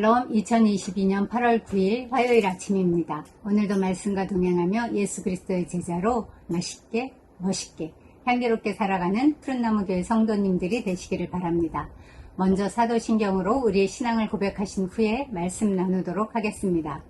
샬롬 2022년 8월 9일 화요일 아침입니다. 오늘도 말씀과 동행하며 예수 그리스도의 제자로 맛있게 멋있게 향기롭게 살아가는 푸른나무교회 성도님들이 되시기를 바랍니다. 먼저 사도신경으로 우리의 신앙을 고백하신 후에 말씀 나누도록 하겠습니다.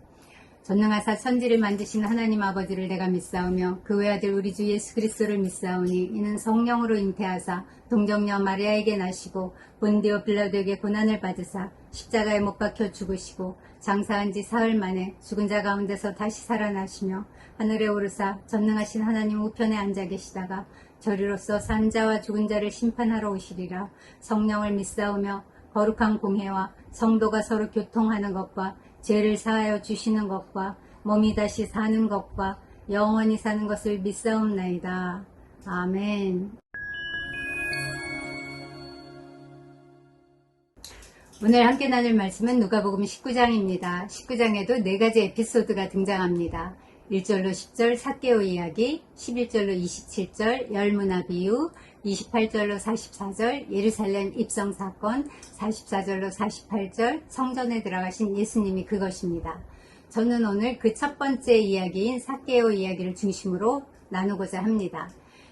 전능하사 천지를 만드신 하나님 아버지를 내가 믿사오며 그 외아들 우리 주 예수 그리스도를 믿사오니 이는 성령으로 잉태하사 동정녀 마리아에게 나시고 본디오 빌라도에게 고난을 받으사 십자가에 못 박혀 죽으시고 장사한 지 사흘 만에 죽은 자 가운데서 다시 살아나시며 하늘에 오르사 전능하신 하나님 우편에 앉아 계시다가 저리로서 산 자와 죽은 자를 심판하러 오시리라. 성령을 믿사오며 거룩한 공회와 성도가 서로 교통하는 것과 죄를 사하여 주시는 것과 몸이 다시 사는 것과 영원히 사는 것을 믿사옵나이다. 아멘. 오늘 함께 나눌 말씀은 누가복음 19장입니다. 19장에도 4가지 에피소드가 등장합니다. 1절로 10절 삭개오 이야기, 11절로 27절 열문화 비유, 28절로 44절 예루살렘 입성 사건, 44절로 48절 성전에 들어가신 예수님이 그것입니다. 저는 오늘 그 첫 번째 이야기인 삭개오 이야기를 중심으로 나누고자 합니다.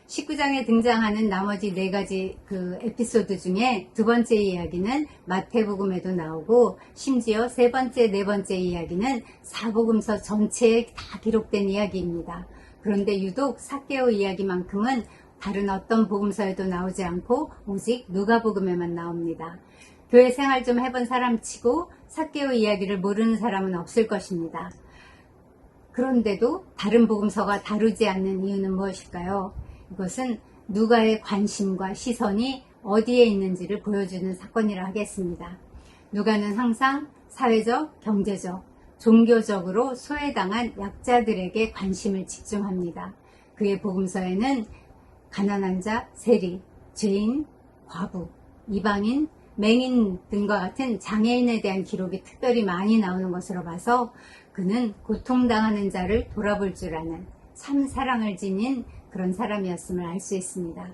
19장에 등장하는 나머지 4가지 그 에피소드 중에 두 번째 이야기는 마태복음에도 나오고 심지어 세 번째, 네 번째 이야기는 사복음서 전체에 다 기록된 이야기입니다. 그런데 유독 삭개오 이야기만큼은 다른 어떤 복음서에도 나오지 않고 오직 누가복음에만 나옵니다. 교회 생활 좀 해본 사람 치고 삭개오 이야기를 모르는 사람은 없을 것입니다. 그런데도 다른 복음서가 다루지 않는 이유는 무엇일까요? 이것은 누가의 관심과 시선이 어디에 있는지를 보여주는 사건이라 하겠습니다. 누가는 항상 사회적, 경제적, 종교적으로 소외당한 약자들에게 관심을 집중합니다. 그의 복음서에는 가난한 자, 세리, 죄인, 과부, 이방인, 맹인 등과 같은 장애인에 대한 기록이 특별히 많이 나오는 것으로 봐서 그는 고통당하는 자를 돌아볼 줄 아는 참 사랑을 지닌 그런 사람이었음을 알 수 있습니다.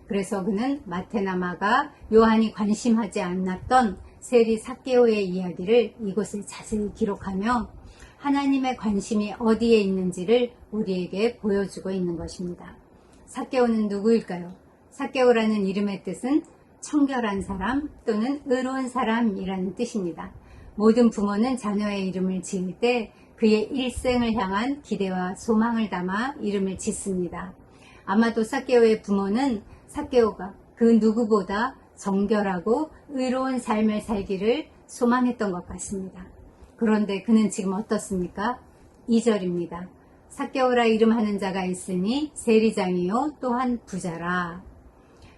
그래서 그는 마태나 마가, 요한이 관심하지 않았던 세리 삭개오의 이야기를 이곳에 자세히 기록하며 하나님의 관심이 어디에 있는지를 우리에게 보여주고 있는 것입니다. 삭개오는 누구일까요? 삭개오라는 이름의 뜻은 청결한 사람 또는 의로운 사람이라는 뜻입니다. 모든 부모는 자녀의 이름을 지을 때 그의 일생을 향한 기대와 소망을 담아 이름을 짓습니다. 아마도 삭개오의 부모는 삭개오가 그 누구보다 정결하고 의로운 삶을 살기를 소망했던 것 같습니다. 그런데 그는 지금 어떻습니까? 2절입니다. 삭개오라 이름하는 자가 있으니 세리장이요 또한 부자라.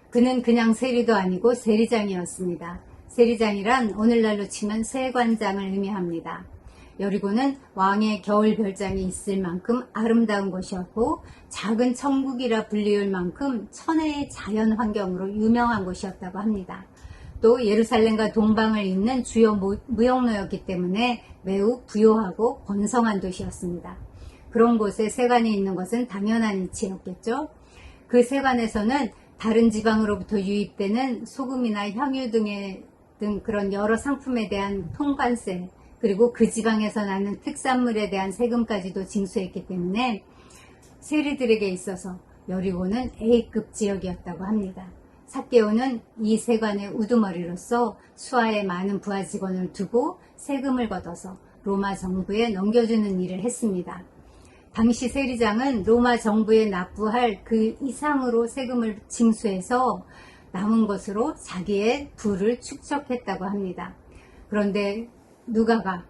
그는 그냥 세리도 아니고 세리장이었습니다. 세리장이란 오늘날로 치면 세관장을 의미합니다. 여리고는 왕의 겨울 별장이 있을 만큼 아름다운 곳이었고 작은 천국이라 불리울 만큼 천혜의 자연 환경으로 유명한 곳이었다고 합니다. 또 예루살렘과 동방을 잇는 주요 무역로였기 때문에 매우 부요하고 번성한 도시였습니다. 그런 곳에 세관이 있는 것은 당연한 이치였겠죠. 그 세관에서는 다른 지방으로부터 유입되는 소금이나 향유 등 그런 여러 상품에 대한 통관세 그리고 그 지방에서 나는 특산물에 대한 세금까지도 징수했기 때문에 세리들에게 있어서 여리고는 A급 지역이었다고 합니다. 삭개오는 이 세관의 우두머리로서 수하에 많은 부하 직원을 두고 세금을 걷어서 로마 정부에 넘겨주는 일을 했습니다. 당시 세리장은 로마 정부에 납부할 그 이상으로 세금을 징수해서 남은 것으로 자기의 부를 축적했다고 합니다. 그런데 누가가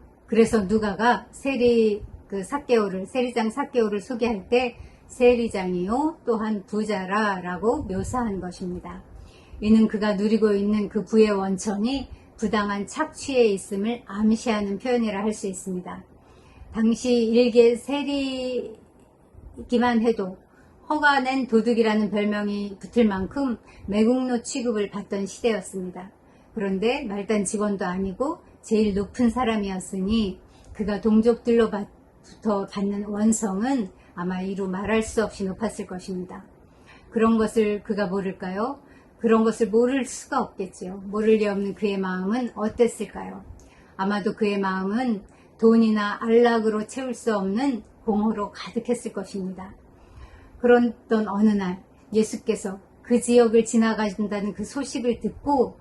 세리장 삭개오를 소개할 때 세리장이요 또한 부자라 라고 묘사한 것입니다. 이는 그가 누리고 있는 그 부의 원천이 부당한 착취에 있음을 암시하는 표현이라 할 수 있습니다. 당시 일개 세리기만 해도 허가낸 도둑이라는 별명이 붙을 만큼 매국노 취급을 받던 시대였습니다. 그런데 말단 직원도 아니고 제일 높은 사람이었으니 그가 동족들로부터 받는 원성은 아마 이루 말할 수 없이 높았을 것입니다. 그런 것을 그가 모를까요? 그런 것을 모를 수가 없겠지요. 모를 리 없는 그의 마음은 어땠을까요? 아마도 그의 마음은 돈이나 안락으로 채울 수 없는 공허로 가득했을 것입니다. 그런던 어느 날 예수께서 그 지역을 지나가신다는 그 소식을 듣고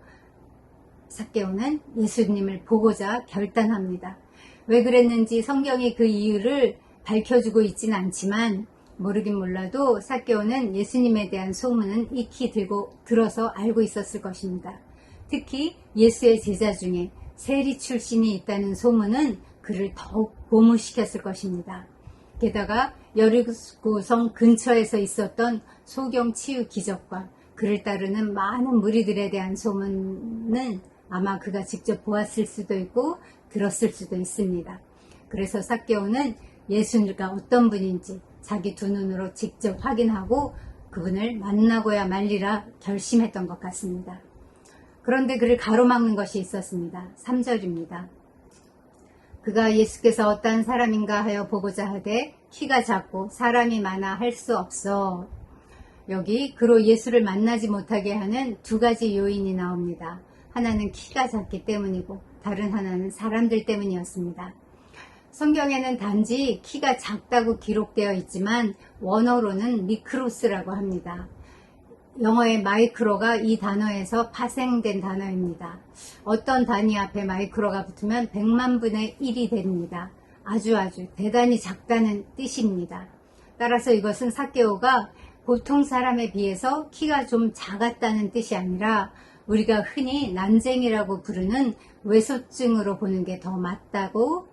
삭개오는 예수님을 보고자 결단합니다. 왜 그랬는지 성경이 그 이유를 밝혀주고 있지는 않지만 모르긴 몰라도 삭개오는 예수님에 대한 소문은 익히 들어서 알고 있었을 것입니다. 특히 예수의 제자 중에 세리 출신이 있다는 소문은 그를 더욱 고무시켰을 것입니다. 게다가 여리고성 근처에서 있었던 소경 치유 기적과 그를 따르는 많은 무리들에 대한 소문은 아마 그가 직접 보았을 수도 있고 들었을 수도 있습니다. 그래서 삭개오는 예수가 어떤 분인지 자기 두 눈으로 직접 확인하고 그분을 만나고야 말리라 결심했던 것 같습니다. 그런데 그를 가로막는 것이 있었습니다. 3절입니다. 그가 예수께서 어떤 사람인가 하여 보고자 하되 키가 작고 사람이 많아 할 수 없어. 여기 그로 예수를 만나지 못하게 하는 두 가지 요인이 나옵니다. 하나는 키가 작기 때문이고 다른 하나는 사람들 때문이었습니다. 성경에는 단지 키가 작다고 기록되어 있지만 원어로는 미크로스라고 합니다. 영어의 마이크로가 이 단어에서 파생된 단어입니다. 어떤 단위 앞에 마이크로가 붙으면 100만 분의 1이 됩니다. 아주 대단히 작다는 뜻입니다. 따라서 이것은 삭개오가 보통 사람에 비해서 키가 좀 작았다는 뜻이 아니라 우리가 흔히 난쟁이라고 부르는 외소증으로 보는 게 더 맞다고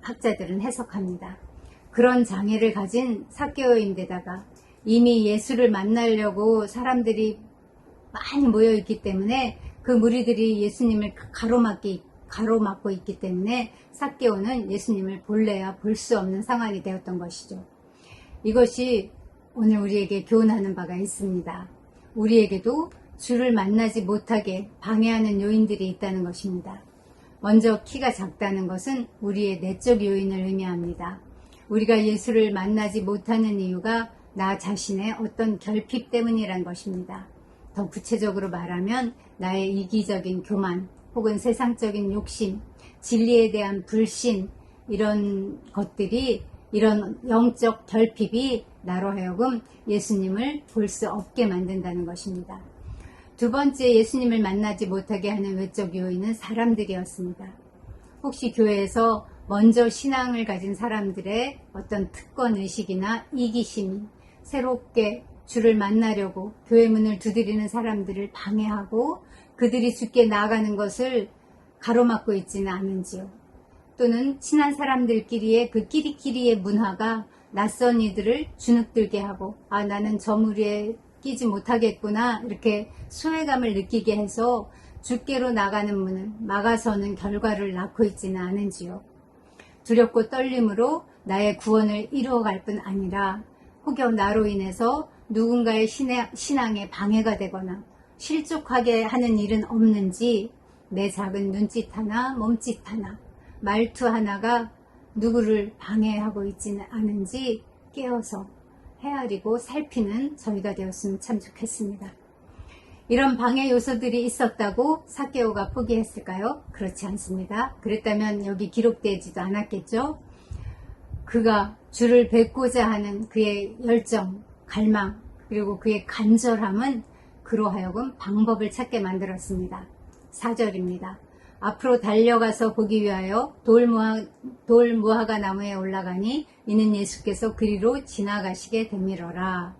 학자들은 해석합니다. 그런 장애를 가진 삭개오인데다가 이미 예수를 만나려고 사람들이 많이 모여있기 때문에 그 무리들이 예수님을 가로막고 있기 때문에 삭개오는 예수님을 볼래야 볼 수 없는 상황이 되었던 것이죠. 이것이 오늘 우리에게 교훈하는 바가 있습니다. 우리에게도 주를 만나지 못하게 방해하는 요인들이 있다는 것입니다. 먼저 키가 작다는 것은 우리의 내적 요인을 의미합니다. 우리가 예수를 만나지 못하는 이유가 나 자신의 어떤 결핍 때문이란 것입니다. 더 구체적으로 말하면 나의 이기적인 교만 혹은 세상적인 욕심, 진리에 대한 불신 이런 것들이 이런 영적 결핍이 나로 하여금 예수님을 볼 수 없게 만든다는 것입니다. 두 번째 예수님을 만나지 못하게 하는 외적 요인은 사람들이었습니다. 혹시 교회에서 먼저 신앙을 가진 사람들의 어떤 특권의식이나 이기심이 새롭게 주를 만나려고 교회 문을 두드리는 사람들을 방해하고 그들이 주께 나아가는 것을 가로막고 있지는 않은지요. 또는 친한 사람들끼리의 그 끼리끼리의 문화가 낯선 이들을 주눅들게 하고 나는 저 무리에 끼지 못하겠구나 이렇게 소외감을 느끼게 해서 주께로 나가는 문을 막아서는 결과를 낳고 있지는 않은지요. 두렵고 떨림으로 나의 구원을 이루어갈 뿐 아니라 혹여 나로 인해서 누군가의 신앙에 방해가 되거나 실족하게 하는 일은 없는지 내 작은 눈짓 하나 몸짓 하나 말투 하나가 누구를 방해하고 있지는 않은지 깨어서 헤아리고 살피는 저희가 되었으면 참 좋겠습니다. 이런 방해 요소들이 있었다고 삭개오가 포기했을까요? 그렇지 않습니다. 그랬다면 여기 기록되지도 않았겠죠? 그가 주를 뵙고자 하는 그의 열정, 갈망, 그리고 그의 간절함은 그로 하여금 방법을 찾게 만들었습니다. 4절입니다. 앞으로 달려가서 보기 위하여 돌무화과 나무에 올라가니 이는 예수께서 그리로 지나가시게 되밀어라.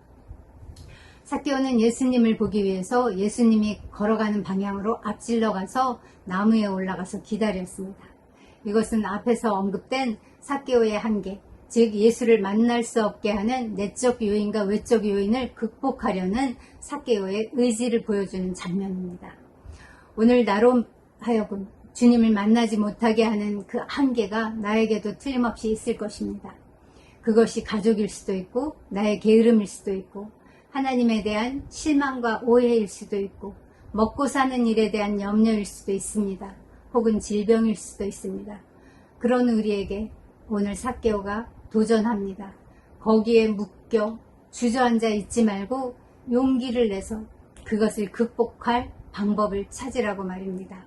삭개오는 예수님을 보기 위해서 예수님이 걸어가는 방향으로 앞질러 가서 나무에 올라가서 기다렸습니다. 이것은 앞에서 언급된 삭개오의 한계, 즉 예수를 만날 수 없게 하는 내적 요인과 외적 요인을 극복하려는 삭개오의 의지를 보여주는 장면입니다. 오늘 나로 하여금 주님을 만나지 못하게 하는 그 한계가 나에게도 틀림없이 있을 것입니다. 그것이 가족일 수도 있고 나의 게으름일 수도 있고 하나님에 대한 실망과 오해일 수도 있고 먹고 사는 일에 대한 염려일 수도 있습니다. 혹은 질병일 수도 있습니다. 그런 우리에게 오늘 삭개오가 도전합니다. 거기에 묶여 주저앉아 있지 말고 용기를 내서 그것을 극복할 방법을 찾으라고 말입니다.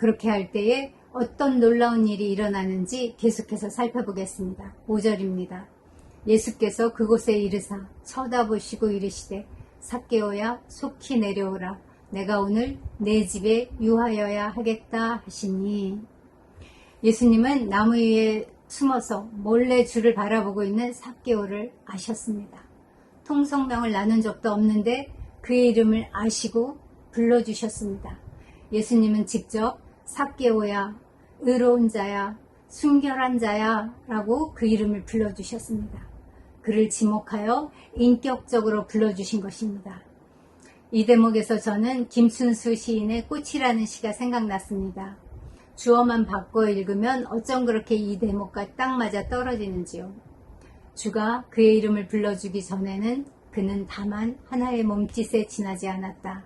그렇게 할 때에 어떤 놀라운 일이 일어나는지 계속해서 살펴보겠습니다. 5절입니다. 예수께서 그곳에 이르사 쳐다보시고 이르시되 삭개오야 속히 내려오라. 내가 오늘 내 집에 유하여야 하겠다 하시니, 예수님은 나무 위에 숨어서 몰래 주를 바라보고 있는 삭개오를 아셨습니다. 통성명을 나눈 적도 없는데 그의 이름을 아시고 불러주셨습니다. 예수님은 직접 삭개오야, 의로운 자야, 순결한 자야 라고 그 이름을 불러주셨습니다. 그를 지목하여 인격적으로 불러주신 것입니다. 이 대목에서 저는 김순수 시인의 꽃이라는 시가 생각났습니다. 주어만 바꿔 읽으면 어쩜 그렇게 이 대목과 딱 맞아 떨어지는지요. 주가 그의 이름을 불러주기 전에는 그는 다만 하나의 몸짓에 지나지 않았다.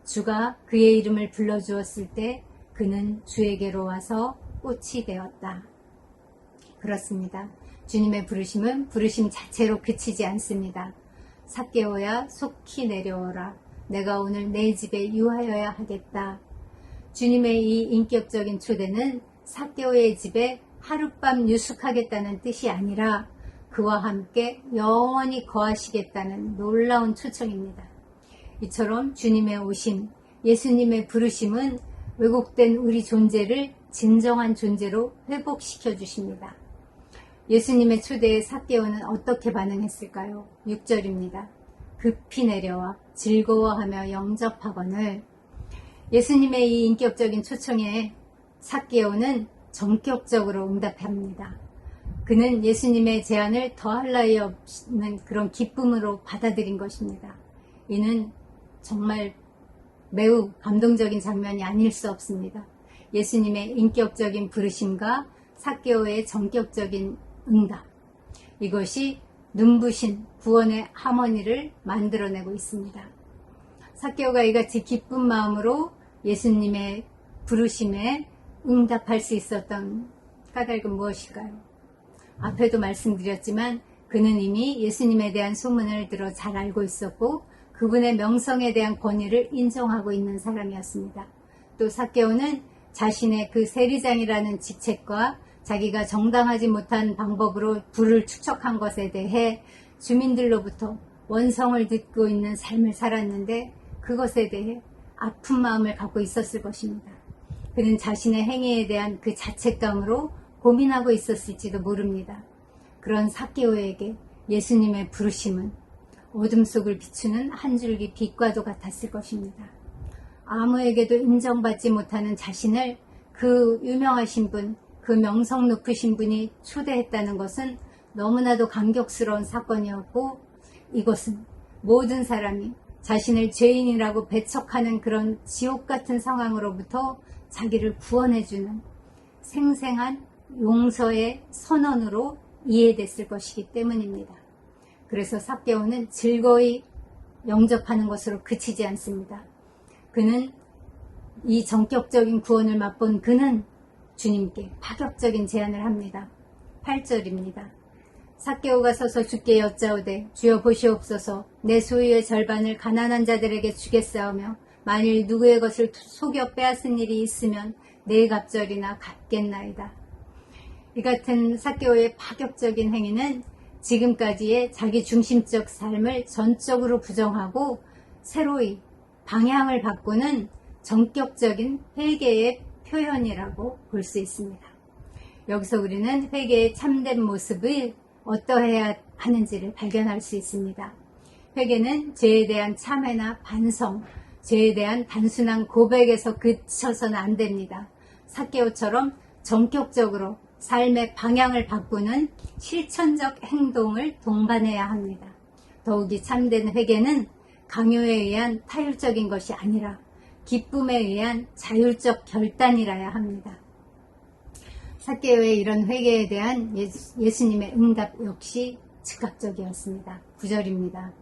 주가 그의 이름을 불러주었을 때 그는 주에게로 와서 꽃이 되었다. 그렇습니다. 주님의 부르심은 부르심 자체로 그치지 않습니다. 삭개오야 속히 내려오라. 내가 오늘 내 집에 유하여야 하겠다. 주님의 이 인격적인 초대는 삭개오의 집에 하룻밤 유숙하겠다는 뜻이 아니라 그와 함께 영원히 거하시겠다는 놀라운 초청입니다. 이처럼 주님의 오심, 예수님의 부르심은 왜곡된 우리 존재를 진정한 존재로 회복시켜 주십니다. 예수님의 초대에 삭개오는 어떻게 반응했을까요? 6절입니다. 급히 내려와 즐거워하며 영접하거늘. 예수님의 이 인격적인 초청에 삭개오는 전격적으로 응답합니다. 그는 예수님의 제안을 더할 나위 없는 그런 기쁨으로 받아들인 것입니다. 이는 정말 매우 감동적인 장면이 아닐 수 없습니다. 예수님의 인격적인 부르심과 삭개오의 전격적인 응답, 이것이 눈부신 구원의 하모니를 만들어내고 있습니다. 삭개오가 이같이 기쁜 마음으로 예수님의 부르심에 응답할 수 있었던 까닭은 무엇일까요? 앞에도 말씀드렸지만 그는 이미 예수님에 대한 소문을 들어 잘 알고 있었고 그분의 명성에 대한 권위를 인정하고 있는 사람이었습니다. 또 삭개오는 자신의 그 세리장이라는 직책과 자기가 정당하지 못한 방법으로 부를 축적한 것에 대해 주민들로부터 원성을 듣고 있는 삶을 살았는데 그것에 대해 아픈 마음을 갖고 있었을 것입니다. 그는 자신의 행위에 대한 그 자책감으로 고민하고 있었을지도 모릅니다. 그런 삭개오에게 예수님의 부르심은 어둠 속을 비추는 한 줄기 빛과도 같았을 것입니다. 아무에게도 인정받지 못하는 자신을 그 유명하신 분, 그 명성 높으신 분이 초대했다는 것은 너무나도 감격스러운 사건이었고 이것은 모든 사람이 자신을 죄인이라고 배척하는 그런 지옥 같은 상황으로부터 자기를 구원해주는 생생한 용서의 선언으로 이해됐을 것이기 때문입니다. 그래서 삭개오는 즐거이 영접하는 것으로 그치지 않습니다. 그는 이 전격적인 구원을 맛본 그는 주님께 파격적인 제안을 합니다. 8절입니다. 삭개오가 서서 주께 여짜오되 주여 보시옵소서 내 소유의 절반을 가난한 자들에게 주겠사오며 만일 누구의 것을 속여 빼앗은 일이 있으면 네 갑절이나 갚겠나이다. 이 같은 삭개오의 파격적인 행위는 지금까지의 자기 중심적 삶을 전적으로 부정하고 새로이 방향을 바꾸는 전격적인 회개의 표현이라고 볼 수 있습니다. 여기서 우리는 회개의 참된 모습을 어떠해야 하는지를 발견할 수 있습니다. 회개는 죄에 대한 참회나 반성, 죄에 대한 단순한 고백에서 그쳐서는 안 됩니다. 삭개오처럼 전격적으로 삶의 방향을 바꾸는 실천적 행동을 동반해야 합니다. 더욱이 참된 회개는 강요에 의한 타율적인 것이 아니라 기쁨에 의한 자율적 결단이라야 합니다. 삭개오의 이런 회개에 대한 예수님의 응답 역시 즉각적이었습니다. 9절입니다.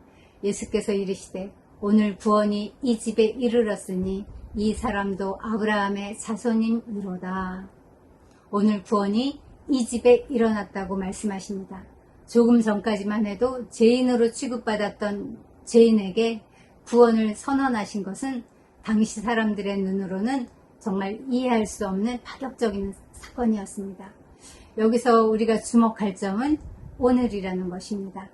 예수께서 이르시되 오늘 구원이 이 집에 이르렀으니 이 사람도 아브라함의 자손이로다. 오늘 구원이 이 집에 일어났다고 말씀하십니다. 조금 전까지만 해도 죄인으로 취급받았던 죄인에게 구원을 선언하신 것은 당시 사람들의 눈으로는 정말 이해할 수 없는 파격적인 사건이었습니다. 여기서 우리가 주목할 점은 오늘이라는 것입니다.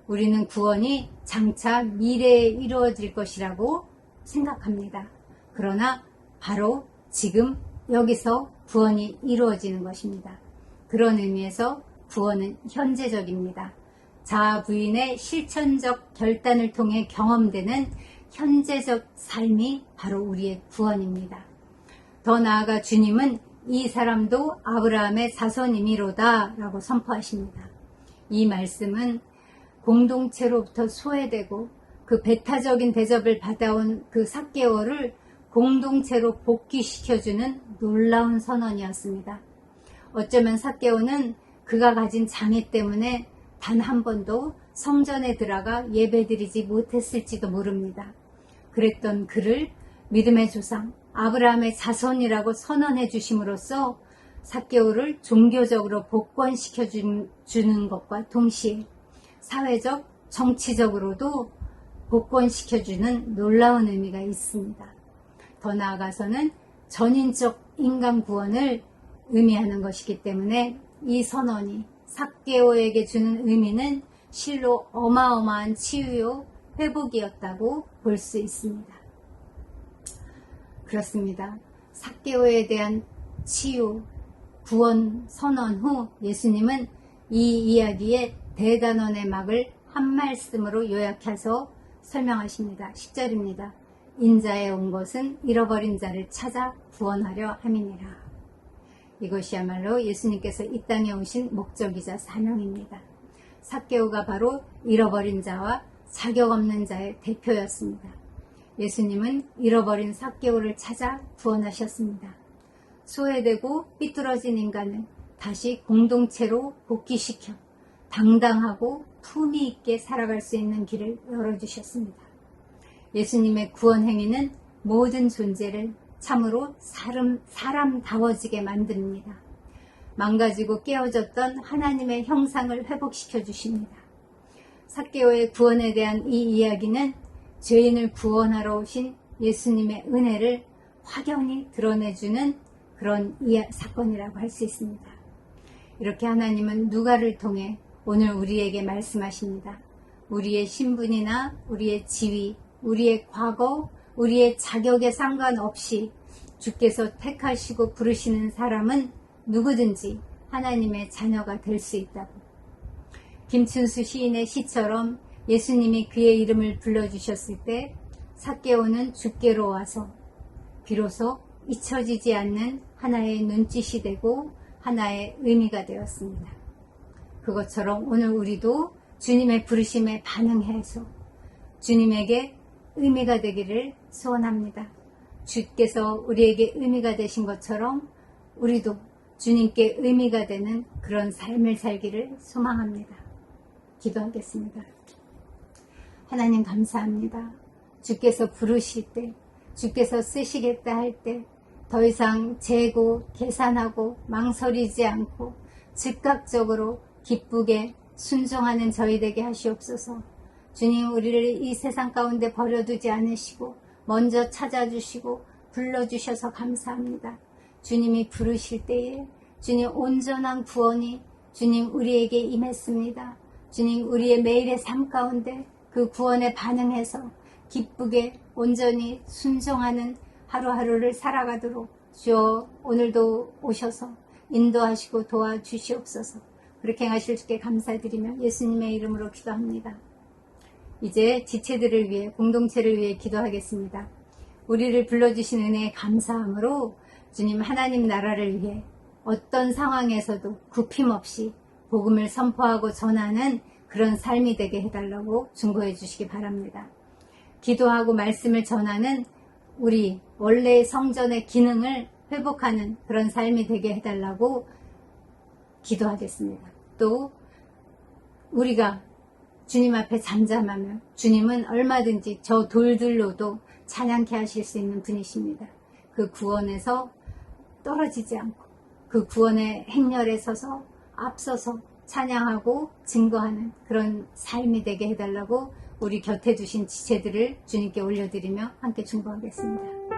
우리는 구원이 장차 미래에 이루어질 것이라고 생각합니다. 그러나 바로 지금 여기서 구원이 이루어지는 것입니다. 그런 의미에서 구원은 현재적입니다. 자아 부인의 실천적 결단을 통해 경험되는 현재적 삶이 바로 우리의 구원입니다. 더 나아가 주님은 이 사람도 아브라함의 자손이미로다 라고 선포하십니다. 이 말씀은 공동체로부터 소외되고 그 배타적인 대접을 받아온 그 삭개오를 공동체로 복귀시켜주는 놀라운 선언이었습니다. 어쩌면 삭개오는 그가 가진 장애 때문에 단 한 번도 성전에 들어가 예배드리지 못했을지도 모릅니다. 그랬던 그를 믿음의 조상 아브라함의 자손이라고 선언해 주심으로써 삭개오를 종교적으로 복권시켜 주는 것과 동시에 사회적, 정치적으로도 복권시켜 주는 놀라운 의미가 있습니다. 더 나아가서는 전인적 인간 구원을 의미하는 것이기 때문에 이 선언이 삭개오에게 주는 의미는 실로 어마어마한 치유요 회복이었다고 볼 수 있습니다. 그렇습니다. 삭개오에 대한 치유, 구원 선언 후 예수님은 이 이야기의 대단원의 막을 한 말씀으로 요약해서 설명하십니다. 10절입니다. 인자에 온 것은 잃어버린 자를 찾아 구원하려 함이니라. 이것이야말로 예수님께서 이 땅에 오신 목적이자 사명입니다. 삭개오가 바로 잃어버린 자와 자격 없는 자의 대표였습니다. 예수님은 잃어버린 삭개오를 찾아 구원하셨습니다. 소외되고 삐뚤어진 인간을 다시 공동체로 복귀시켜 당당하고 품위 있게 살아갈 수 있는 길을 열어주셨습니다. 예수님의 구원 행위는 모든 존재를 참으로 사람다워지게 만듭니다. 망가지고 깨어졌던 하나님의 형상을 회복시켜 주십니다. 삭개오의 구원에 대한 이 이야기는 죄인을 구원하러 오신 예수님의 은혜를 확연히 드러내주는 그런 사건이라고 할 수 있습니다. 이렇게 하나님은 누가를 통해 오늘 우리에게 말씀하십니다. 우리의 신분이나 우리의 지위, 우리의 과거, 우리의 자격에 상관없이 주께서 택하시고 부르시는 사람은 누구든지 하나님의 자녀가 될 수 있다고. 김춘수 시인의 시처럼 예수님이 그의 이름을 불러주셨을 때 삭개오는 주께로 와서 비로소 잊혀지지 않는 하나의 눈짓이 되고 하나의 의미가 되었습니다. 그것처럼 오늘 우리도 주님의 부르심에 반응해서 주님에게 의미가 되기를 소원합니다. 주께서 우리에게 의미가 되신 것처럼 우리도 주님께 의미가 되는 그런 삶을 살기를 소망합니다. 기도하겠습니다. 하나님 감사합니다. 주께서 부르실 때, 주께서 쓰시겠다 할 때 더 이상 재고 계산하고 망설이지 않고 즉각적으로 기쁘게 순종하는 저희 되게 하시옵소서. 주님, 우리를 이 세상 가운데 버려두지 않으시고 먼저 찾아주시고 불러주셔서 감사합니다. 주님이 부르실 때에 주님 온전한 구원이 주님 우리에게 임했습니다. 주님, 우리의 매일의 삶 가운데 그 구원에 반응해서 기쁘게 온전히 순종하는 하루하루를 살아가도록 주여 오늘도 오셔서 인도하시고 도와주시옵소서. 그렇게 행하실 주께 감사드리며 예수님의 이름으로 기도합니다. 이제 지체들을 위해, 공동체를 위해 기도하겠습니다. 우리를 불러주신 은혜에 감사함으로 주님 하나님 나라를 위해 어떤 상황에서도 굽힘없이 복음을 선포하고 전하는 그런 삶이 되게 해달라고 중보해 주시기 바랍니다. 기도하고 말씀을 전하는 우리 원래의 성전의 기능을 회복하는 그런 삶이 되게 해달라고 기도하겠습니다. 또 우리가 주님 앞에 잠잠하며 주님은 얼마든지 저 돌들로도 찬양케 하실 수 있는 분이십니다. 그 구원에서 떨어지지 않고 그 구원의 행렬에 서서 앞서서 찬양하고 증거하는 그런 삶이 되게 해달라고 우리 곁에 두신 지체들을 주님께 올려드리며 함께 중보하겠습니다.